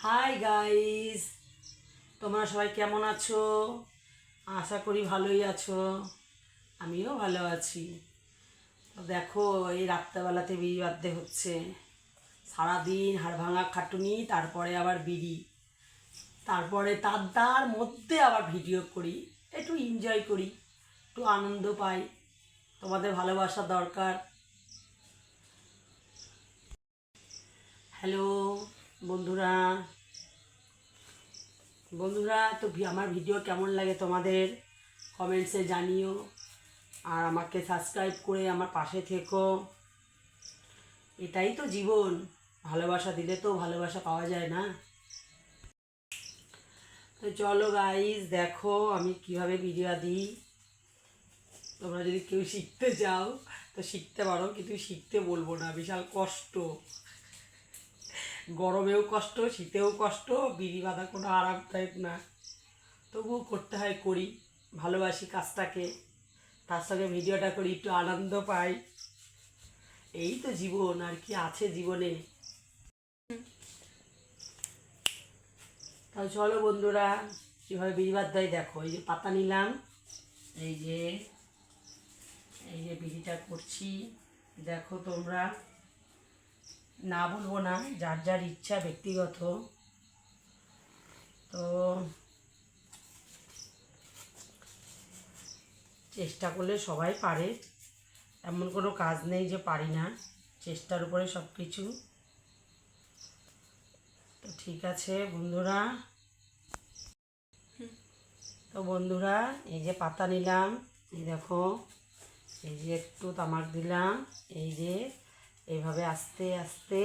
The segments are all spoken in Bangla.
হাই গাইস, তোমরা সবাই কেমন আছো? আশা করি ভালোই আছো। আমিও ভালো আছি। তো দেখো, এই রাত্রেবেলাতে বিড়ি বাঁধতে হচ্ছে। সারাদিন হাড় ভাঙা খাটুনি, তারপরে আবার বিড়ি, তারপরে তার মধ্যে আবার ভিডিও করি, একটু এনজয় করি, একটু আনন্দ পাই। তোমাদের ভালোবাসা দরকার। হ্যালো বন্ধুরা, তো আমার ভিডিও কেমন লাগে তোমাদের কমেন্টসে জানিও। আর আমাকে সাবস্ক্রাইব করে আমার পাশে থেকো। এটাই তো জীবন, ভালোবাসা দিলে তো ভালোবাসা পাওয়া যায় না? তো চলো গাইস, দেখো আমি কিভাবে ভিডিও দিই। তোমরা যদি কেউ শিখতে চাও তো শিখতে পারো, কিন্তু শিখতে বলবো না, বিশাল কষ্ট। গরমেও কষ্ট, শীতেও কষ্ট, বিড়ি বাঁধা কোনো আরামদায়ক না। তবুও করতে হয়, করি। ভালোবাসি কাজটাকে, তার সঙ্গে ভিডিওটা করি, একটু আনন্দ পাই। এই তো জীবন, আর কি আছে জীবনে। তাহলে চলো বন্ধুরা, কীভাবে বিড়ি বাঁধতে হয় দেখো। এই যে পাতা নিলাম, এই যে এই যে বিড়িটা করছি, দেখো তোমরা। না বলবো না, যার যার ইচ্ছা ব্যক্তিগত। তো চেষ্টা করলে সবাই পারে, এমন কোনো কাজ নেই যে পারি না, চেষ্টার উপরে সব কিছু। তো ঠিক আছে বন্ধুরা, এই যে পাতা নিলাম, এই দেখো, এই যে একটু তামাক দিলাম, এই যে এইভাবে আস্তে আস্তে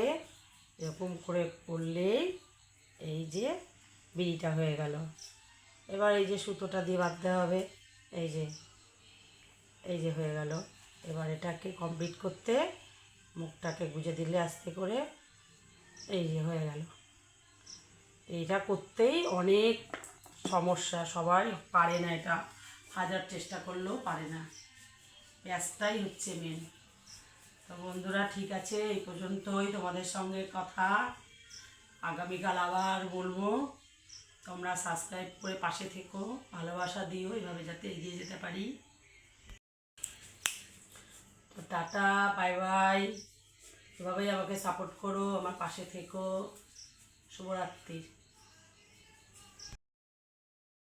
এরকম করে করলেই এই যে বিড়িটা হয়ে গেল। এবার এই যে সুতোটা দিয়ে বাঁধতে হবে, এই যে হয়ে গেল। এবার এটাকে কমপ্লিট করতে মুখটাকে গুঁজে দিলে আস্তে করে, এই যে হয়ে গেল। এইটা করতেই অনেক সমস্যা, সবাই পারে না এটা, হাজার চেষ্টা করলেও পারে না। ব্যাসটাই হচ্ছে মেন। তো বন্ধুরা ঠিক আছে, এই পর্যন্তই তোমাদের সঙ্গে কথা। আগামীকাল আবার বলবো। তোমরা সাবস্ক্রাইব করে পাশে থেকো, ভালোবাসা দিও, এভাবে যাতে এগিয়ে যেতে পারি। তো টাটা, বাই বাই। এভাবেই আমাকে সাপোর্ট করো, আমার পাশে থেকো। শুভরাত্রি।